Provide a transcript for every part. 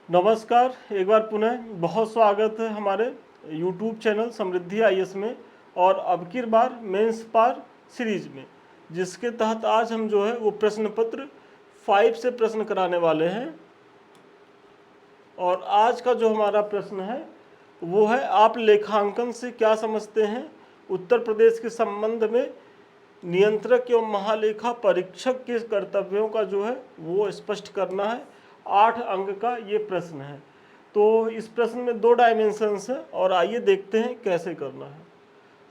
नमस्कार, एक बार पुनः बहुत स्वागत है हमारे YouTube चैनल समृद्धि आईएएस में और अब की बार मेंस पार सीरीज में, जिसके तहत आज हम जो है वो प्रश्न पत्र 5 से प्रश्न कराने वाले हैं। और आज का जो हमारा प्रश्न है वो है, आप लेखांकन से क्या समझते हैं? उत्तर प्रदेश के संबंध में नियंत्रक एवं महालेखा परीक्षक के कर्तव्यों का जो है वो स्पष्ट करना है। 8 अंक का ये प्रश्न है। तो इस प्रश्न में 2 डायमेंशंस हैं और आइए देखते हैं कैसे करना है।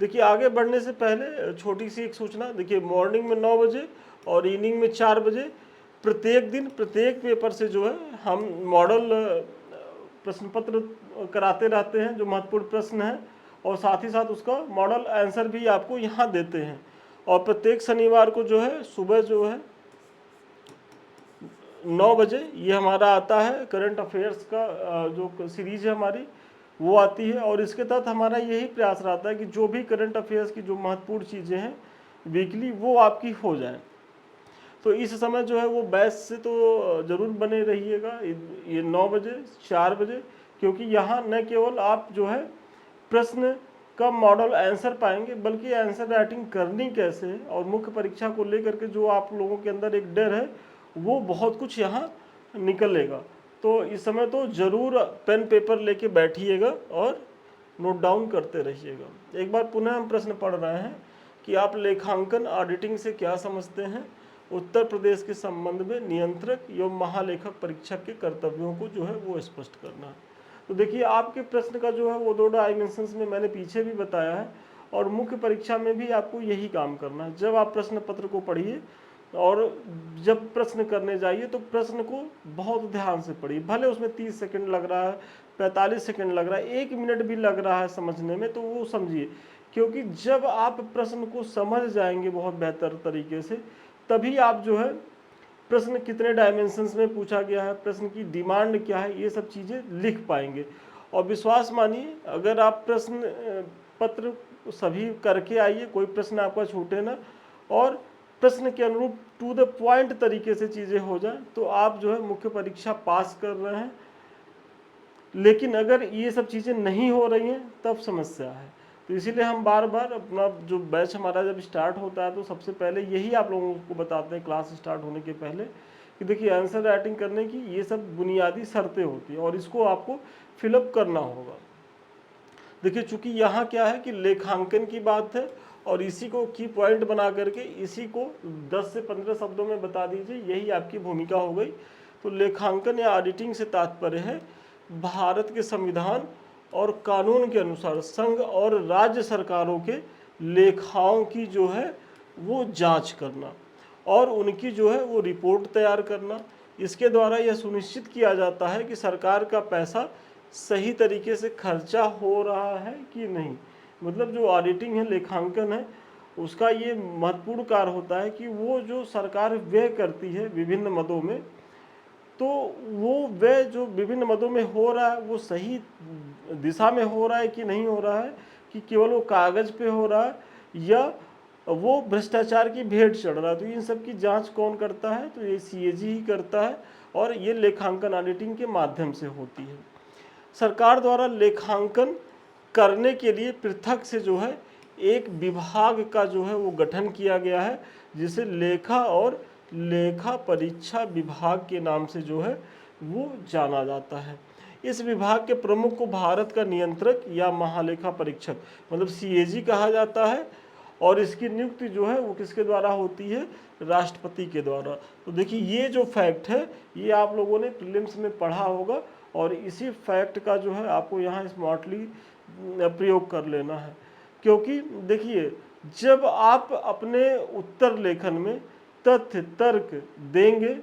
देखिए, आगे बढ़ने से पहले छोटी सी एक सूचना। देखिए, मॉर्निंग में 9 बजे और इवनिंग में 4 बजे प्रत्येक दिन प्रत्येक पेपर से जो है हम मॉडल प्रश्न पत्र कराते रहते हैं, जो महत्वपूर्ण प्रश्न है, और साथ ही साथ उसका मॉडल आंसर भी आपको यहाँ देते हैं। और प्रत्येक शनिवार को जो है सुबह जो है 9 बजे ये हमारा आता है करंट अफेयर्स का जो सीरीज है हमारी वो आती है। और इसके तहत हमारा यही प्रयास रहता है कि जो भी करंट अफेयर्स की जो महत्वपूर्ण चीज़ें हैं वीकली वो आपकी हो जाए। तो इस समय जो है वो बैच से तो ज़रूर बने रहिएगा, ये 9 बजे 4 बजे, क्योंकि यहाँ न केवल आप जो है प्रश्न का मॉडल आंसर पाएंगे, बल्कि आंसर राइटिंग करनी कैसे है और मुख्य परीक्षा को लेकर के जो आप लोगों के अंदर एक डर है वो बहुत कुछ यहाँ निकलेगा। तो इस समय तो ज़रूर पेन पेपर लेके बैठिएगा और नोट डाउन करते रहिएगा। एक बार पुनः हम प्रश्न पढ़ रहे हैं कि आप लेखांकन ऑडिटिंग से क्या समझते हैं? उत्तर प्रदेश के संबंध में नियंत्रक एवं महालेखक परीक्षक के कर्तव्यों को जो है वो स्पष्ट करना है। तो देखिए, आपके प्रश्न का जो है वो 2 डायमेंशंस में मैंने पीछे भी बताया है, और मुख्य परीक्षा में भी आपको यही काम करना है। जब आप प्रश्न पत्र को पढ़िए और जब प्रश्न करने जाइए तो प्रश्न को बहुत ध्यान से पढ़िए। भले उसमें 30 सेकंड लग रहा है, 45 सेकंड लग रहा है, 1 मिनट भी लग रहा है समझने में, तो वो समझिए। क्योंकि जब आप प्रश्न को समझ जाएंगे बहुत बेहतर तरीके से, तभी आप जो है प्रश्न कितने डायमेंशंस में पूछा गया है, प्रश्न की डिमांड क्या है, ये सब चीज़ें लिख पाएंगे। और विश्वास मानिए, अगर आप प्रश्न पत्र सभी करके आइए, कोई प्रश्न आपका छूटे ना, और प्रश्न के अनुरूप टू द पॉइंट तरीके से चीज़ें हो जाए, तो आप जो है मुख्य परीक्षा पास कर रहे हैं। लेकिन अगर ये सब चीज़ें नहीं हो रही हैं तब समस्या है। तो इसीलिए हम बार बार अपना जो बैच हमारा जब स्टार्ट होता है तो सबसे पहले यही आप लोगों को बताते हैं क्लास स्टार्ट होने के पहले, कि देखिए आंसर राइटिंग करने की ये सब बुनियादी शर्तें होती हैं और इसको आपको फिलअप करना होगा। देखिए, चूंकि यहाँ क्या है कि लेखांकन की बात है और इसी को की पॉइंट बना करके इसी को 10 से 15 शब्दों में बता दीजिए, यही आपकी भूमिका हो गई। तो लेखांकन या ऑडिटिंग से तात्पर्य है भारत के संविधान और कानून के अनुसार संघ और राज्य सरकारों के लेखाओं की जो है वो जांच करना और उनकी जो है वो रिपोर्ट तैयार करना। इसके द्वारा यह सुनिश्चित किया जाता है कि सरकार का पैसा सही तरीके से खर्चा हो रहा है कि नहीं। मतलब जो ऑडिटिंग है, लेखांकन है, उसका ये महत्वपूर्ण कार्य होता है कि वो जो सरकार व्यय करती है विभिन्न मदों में, तो वो व्यय जो विभिन्न मदों में हो रहा है वो सही दिशा में हो रहा है कि नहीं हो रहा है, कि केवल वो कागज़ पे हो रहा है या वो भ्रष्टाचार की भेंट चढ़ रहा है। तो इन सब की जांच कौन करता है? तो ये सीएजी ही करता है और ये लेखांकन ऑडिटिंग के माध्यम से होती है। सरकार द्वारा लेखांकन करने के लिए पृथक से जो है एक विभाग का जो है वो गठन किया गया है, जिसे लेखा और लेखा परीक्षा विभाग के नाम से जो है वो जाना जाता है। इस विभाग के प्रमुख को भारत का नियंत्रक या महालेखा परीक्षक मतलब सीएजी कहा जाता है, और इसकी नियुक्ति जो है वो किसके द्वारा होती है? राष्ट्रपति के द्वारा। तो देखिए, ये जो फैक्ट है ये आप लोगों ने प्रीलिम्स में पढ़ा होगा, और इसी फैक्ट का जो है आपको यहाँ स्मार्टली प्रयोग कर लेना है। क्योंकि देखिए, जब आप अपने उत्तर लेखन में तथ्य तर्क देंगे,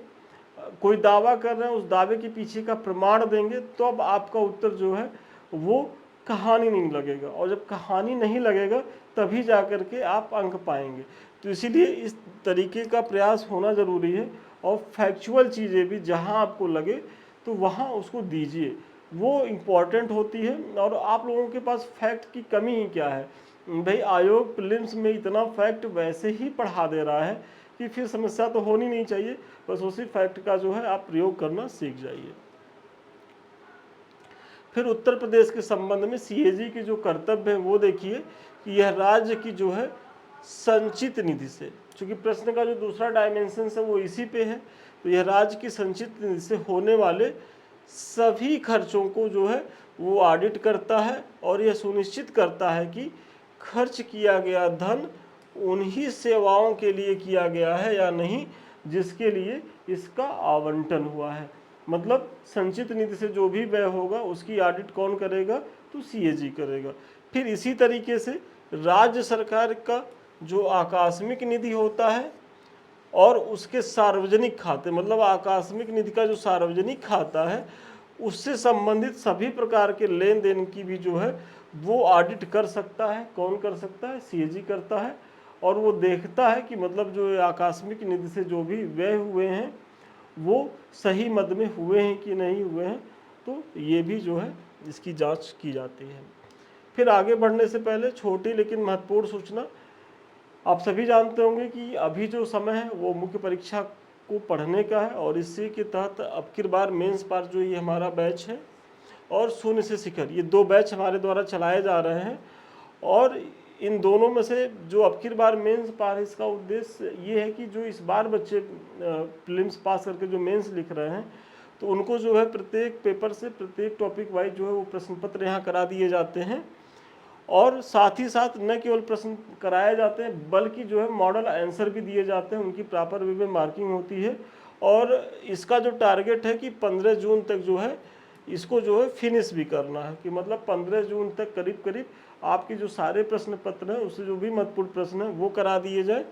कोई दावा कर रहे हैं उस दावे के पीछे का प्रमाण देंगे, तो अब आपका उत्तर जो है वो कहानी नहीं लगेगा, और जब कहानी नहीं लगेगा तभी जा कर के आप अंक पाएंगे। तो इसीलिए इस तरीके का प्रयास होना ज़रूरी है, और फैक्चुअल चीज़ें भी जहां आपको लगे तो वहां उसको दीजिए, वो इम्पॉर्टेंट होती है। और आप लोगों के पास फैक्ट की कमी ही क्या है भाई? आयोग प्रीलिम्स में इतना फैक्ट वैसे ही पढ़ा दे रहा है कि फिर समस्या तो होनी नहीं चाहिए। बस उसी फैक्ट का जो है आप प्रयोग करना सीख जाइए। फिर उत्तर प्रदेश के संबंध में सीएजी के जो कर्तव्य है वो देखिए कि यह राज्य की जो है संचित निधि से, चूंकि प्रश्न का जो दूसरा डायमेंशन है वो इसी पे है, तो यह राज्य की संचित निधि से होने वाले सभी खर्चों को जो है वो ऑडिट करता है और यह सुनिश्चित करता है कि खर्च किया गया धन उन्हीं सेवाओं के लिए किया गया है या नहीं जिसके लिए इसका आवंटन हुआ है। मतलब संचित निधि से जो भी व्यय होगा उसकी ऑडिट कौन करेगा, तो सीएजी करेगा। फिर इसी तरीके से राज्य सरकार का जो आकस्मिक निधि होता है और उसके सार्वजनिक खाते, मतलब आकस्मिक निधि का जो सार्वजनिक खाता है उससे संबंधित सभी प्रकार के लेन देन की भी जो है वो ऑडिट कर सकता है। कौन कर सकता है, सीएजी करता है। और वो देखता है कि मतलब जो आकस्मिक निधि से जो भी व्यय हुए हैं वो सही मद में हुए हैं कि नहीं हुए हैं, तो ये भी जो है इसकी जांच की जाती है। फिर आगे बढ़ने से पहले छोटी लेकिन महत्वपूर्ण सूचना, आप सभी जानते होंगे कि अभी जो समय है वो मुख्य परीक्षा को पढ़ने का है और इसी के तहत अब की बार मेंस पार जो ये हमारा बैच है और शून्य से शिखर, ये दो बैच हमारे द्वारा चलाए जा रहे हैं। और इन दोनों में से जो अब की बार मेंस पार है इसका उद्देश्य ये है कि जो इस बार बच्चे प्रीलिम्स पास करके जो मेंस लिख रहे हैं तो उनको जो है प्रत्येक पेपर से प्रत्येक टॉपिक वाइज जो है वो प्रश्न पत्र यहाँ करा दिए जाते हैं और साथ ही साथ न केवल प्रश्न कराए जाते हैं बल्कि जो है मॉडल आंसर भी दिए जाते हैं, उनकी प्रॉपर वे में मार्किंग होती है। और इसका जो टारगेट है कि 15 जून तक जो है इसको जो है फिनिश भी करना है, कि मतलब 15 जून तक करीब करीब आपके जो सारे प्रश्न पत्र हैं उससे जो भी महत्वपूर्ण प्रश्न है वो करा दिए जाए।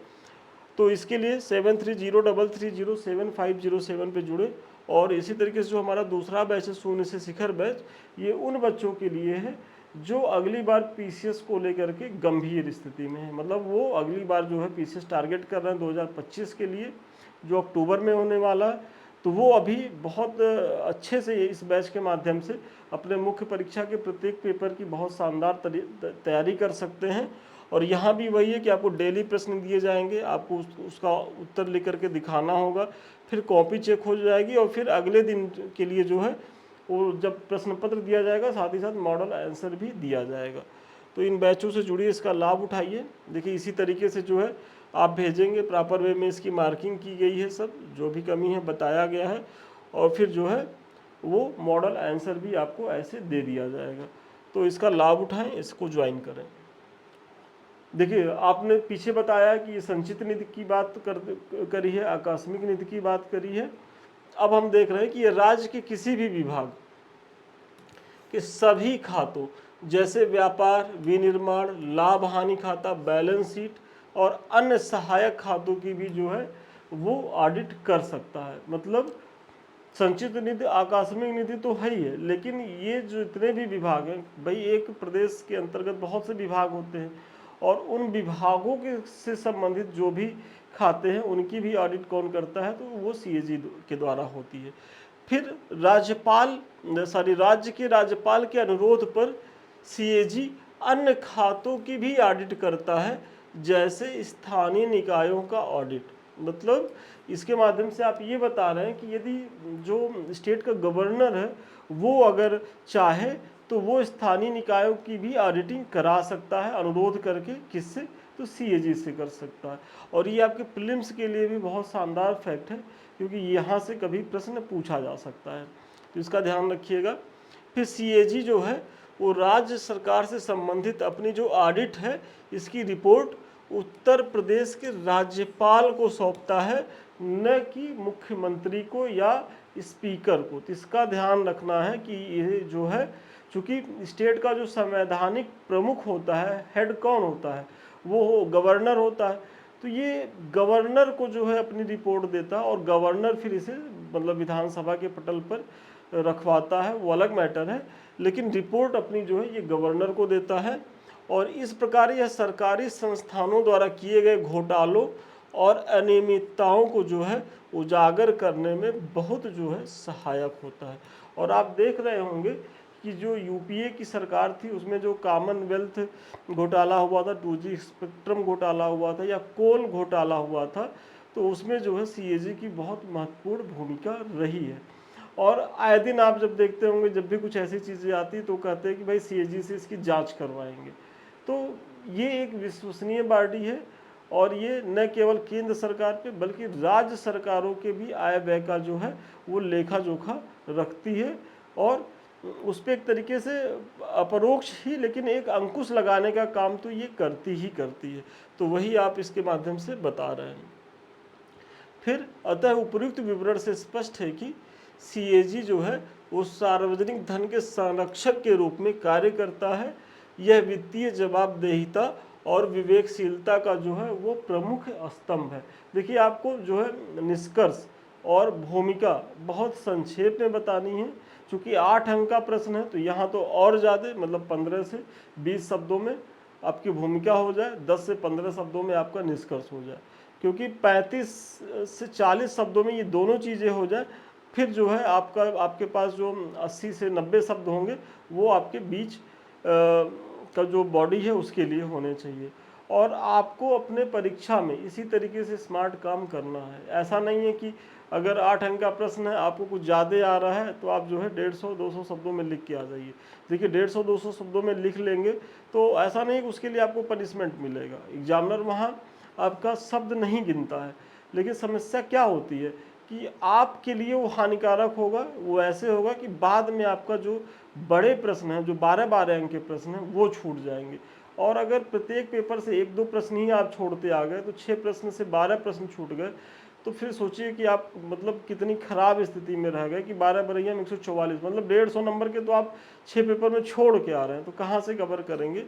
तो इसके लिए 7303307507 पे जुड़े। और इसी तरीके से जो हमारा दूसरा बैच है शून्य से शिखर बैच, ये उन बच्चों के लिए है जो अगली बार पीसीएस को लेकर के गंभीर स्थिति में है, मतलब वो अगली बार जो है पीसीएस टारगेट कर रहे हैं 2025 के लिए जो अक्टूबर में होने वाला है। तो वो अभी बहुत अच्छे से इस बैच के माध्यम से अपने मुख्य परीक्षा के प्रत्येक पेपर की बहुत शानदार तैयारी कर सकते हैं। और यहाँ भी वही है कि आपको डेली प्रश्न दिए जाएंगे, आपको उसका उत्तर लिख करके दिखाना होगा, फिर कॉपी चेक हो जाएगी और फिर अगले दिन के लिए जो है वो जब प्रश्न पत्र दिया जाएगा साथ ही साथ मॉडल आंसर भी दिया जाएगा। तो इन बैचों से जुड़िए, इसका लाभ उठाइए। देखिए इसी तरीके से जो है आप भेजेंगे प्रॉपर वे में इसकी मार्किंग की गई है, सब जो भी कमी है बताया गया है और फिर जो है वो मॉडल आंसर भी आपको ऐसे दे दिया जाएगा। तो इसका लाभ उठाएं, इसको ज्वाइन करें। देखिए आपने पीछे बताया कि ये संचित निधि की बात करी है, आकस्मिक निधि की बात करी है। अब हम देख रहे हैं कि ये राज्य के किसी भी विभाग के सभी खातों जैसे व्यापार, विनिर्माण, लाभ हानि खाता, बैलेंस शीट और अन्य सहायक खातों की भी जो है वो ऑडिट कर सकता है। मतलब संचित निधि, आकस्मिक निधि तो है ही है, लेकिन ये जो इतने भी विभाग हैं, भाई एक प्रदेश के अंतर्गत बहुत से विभाग होते हैं और उन विभागों के से संबंधित जो भी खाते हैं उनकी भी ऑडिट कौन करता है, तो वो सीएजी के द्वारा होती है। फिर राज्य के राज्यपाल के अनुरोध पर सीएजी अन्य खातों की भी ऑडिट करता है, जैसे स्थानीय निकायों का ऑडिट। मतलब इसके माध्यम से आप ये बता रहे हैं कि यदि जो स्टेट का गवर्नर है वो अगर चाहे तो वो स्थानीय निकायों की भी ऑडिटिंग करा सकता है अनुरोध करके, किससे, तो सीएजी से कर सकता है। और ये आपके प्रीलिम्स के लिए भी बहुत शानदार फैक्ट है क्योंकि यहाँ से कभी प्रश्न पूछा जा सकता है, तो इसका ध्यान रखिएगा। फिर सीएजी जो है वो राज्य सरकार से संबंधित अपनी जो ऑडिट है इसकी रिपोर्ट उत्तर प्रदेश के राज्यपाल को सौंपता है, न कि मुख्यमंत्री को या स्पीकर को। तो इसका ध्यान रखना है कि ये जो है, चूंकि स्टेट का जो संवैधानिक प्रमुख होता है, हेड कौन होता है, वो गवर्नर होता है। तो ये गवर्नर को जो है अपनी रिपोर्ट देता है और गवर्नर फिर इसे मतलब विधानसभा के पटल पर रखवाता है, वो अलग मैटर है, लेकिन रिपोर्ट अपनी जो है ये गवर्नर को देता है। और इस प्रकार यह सरकारी संस्थानों द्वारा किए गए घोटालों और अनियमितताओं को जो है उजागर करने में बहुत जो है सहायक होता है। और आप देख रहे होंगे कि जो यूपीए की सरकार थी उसमें जो कॉमनवेल्थ घोटाला हुआ था, 2G स्पेक्ट्रम घोटाला हुआ था या कोल घोटाला हुआ था, तो उसमें जो है सीएजी की बहुत महत्वपूर्ण भूमिका रही है। और आए दिन आप जब देखते होंगे जब भी कुछ ऐसी चीज़ें आती तो कहते हैं कि भाई सीएजी से इसकी जांच करवाएंगे। तो ये एक विश्वसनीय बॉडी है और ये न केवल केंद्र सरकार पे बल्कि राज्य सरकारों के भी आय व्यय का जो है वो लेखा जोखा रखती है और उस पर एक तरीके से अपरोक्ष ही लेकिन एक अंकुश लगाने का काम तो ये करती ही करती है। तो वही आप इसके माध्यम से बता रहे हैं। फिर अतः उपयुक्त विवरण से स्पष्ट है कि सीएजी जो है वो सार्वजनिक धन के संरक्षक के रूप में कार्य करता है। यह वित्तीय जवाबदेहिता और विवेकशीलता का जो है वो प्रमुख स्तंभ है। देखिए आपको जो है निष्कर्ष और भूमिका बहुत संक्षेप में बतानी है, क्योंकि 8 अंक का प्रश्न है तो यहाँ तो और ज़्यादा मतलब 15 से 20 शब्दों में आपकी भूमिका हो जाए, 10 से 15 शब्दों में आपका निष्कर्ष हो जाए, क्योंकि 35 से 40 शब्दों में ये दोनों चीज़ें हो जाए फिर जो है आपके पास जो 80 से 90 शब्द होंगे वो आपके बीच का जो बॉडी है उसके लिए होने चाहिए। और आपको अपने परीक्षा में इसी तरीके से स्मार्ट काम करना है। ऐसा नहीं है कि अगर 8 अंक का प्रश्न है आपको कुछ ज़्यादा आ रहा है तो आप जो है 150-200 शब्दों में लिख के आ जाइए। देखिए 150-200 शब्दों में लिख लेंगे तो ऐसा नहीं कि उसके लिए आपको पनिशमेंट मिलेगा। एग्जामिनर वहाँ आपका शब्द नहीं गिनता है, लेकिन समस्या क्या होती है कि आपके लिए वो हानिकारक होगा। वो ऐसे होगा कि बाद में आपका जो बड़े प्रश्न हैं, जो 12-12 अंक के प्रश्न हैं, वो छूट जाएंगे। और अगर प्रत्येक पेपर से 1-2 प्रश्न ही आप छोड़ते आ गए तो 6 प्रश्न से 12 प्रश्न छूट गए, तो फिर सोचिए कि आप मतलब कितनी खराब स्थिति में रह गए कि 12 बरैया में 144 मतलब 150 नंबर के तो आप 6 पेपर में छोड़ के आ रहे हैं, तो कहाँ से कवर करेंगे।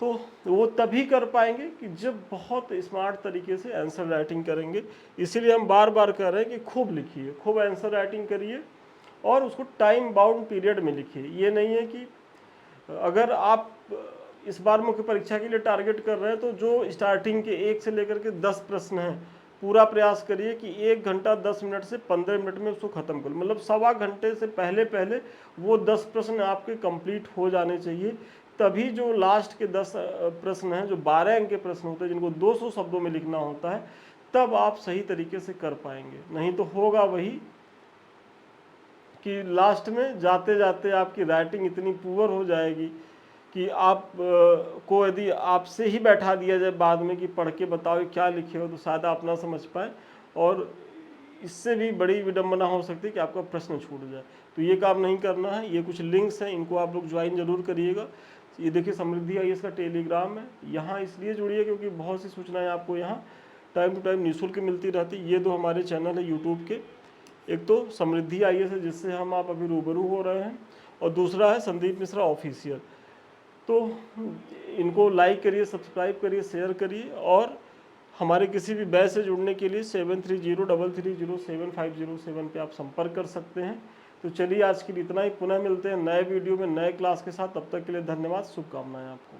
तो वो तभी कर पाएंगे कि जब बहुत स्मार्ट तरीके से आंसर राइटिंग करेंगे। इसीलिए हम बार बार कह रहे हैं कि खूब लिखिए, खूब आंसर राइटिंग करिए और उसको टाइम बाउंड पीरियड में लिखिए। ये नहीं है कि अगर आप इस बार मुख्य परीक्षा के लिए टारगेट कर रहे हैं तो जो स्टार्टिंग के 1 से लेकर के 10 प्रश्न हैं पूरा प्रयास करिए कि 1 घंटा 10 मिनट से 15 मिनट में उसको खत्म करो। मतलब सवा घंटे से पहले पहले वो 10 प्रश्न आपके कंप्लीट हो जाने चाहिए। तभी जो लास्ट के 10 प्रश्न हैं, जो 12 अंक के प्रश्न होते हैं जिनको 200 शब्दों में लिखना होता है, तब आप सही तरीके से कर पाएंगे। नहीं तो होगा वही कि लास्ट में जाते जाते आपकी राइटिंग इतनी पुअर हो जाएगी कि आप को यदि आपसे ही बैठा दिया जाए बाद में कि पढ़ के बताओ क्या लिखे हो, तो शायद आप ना समझ पाए और इससे भी बड़ी विडंबना हो सकती है कि आपका प्रश्न छूट जाए। तो ये काम नहीं करना है। ये कुछ लिंक्स हैं, इनको आप लोग ज्वाइन जरूर करिएगा। ये देखिए समृद्धि आईएएस का टेलीग्राम है, यहाँ इसलिए जुड़िए क्योंकि बहुत सी सूचनाएं आपको यहाँ टाइम टू टाइम निःशुल्क मिलती रहती। ये दो हमारे चैनल है यूट्यूब के, एक तो समृद्धि आईएएस है जिससे हम आप अभी रूबरू हो रहे हैं, और दूसरा है संदीप मिश्रा ऑफिशियल। तो इनको लाइक करिए, सब्सक्राइब करिए, शेयर करिए, और हमारे किसी भी बैच से जुड़ने के लिए 7303307507 पे आप संपर्क कर सकते हैं। तो चलिए आज के लिए इतना ही, पुनः मिलते हैं नए वीडियो में नए क्लास के साथ। तब तक के लिए धन्यवाद, शुभकामनाएं आपको।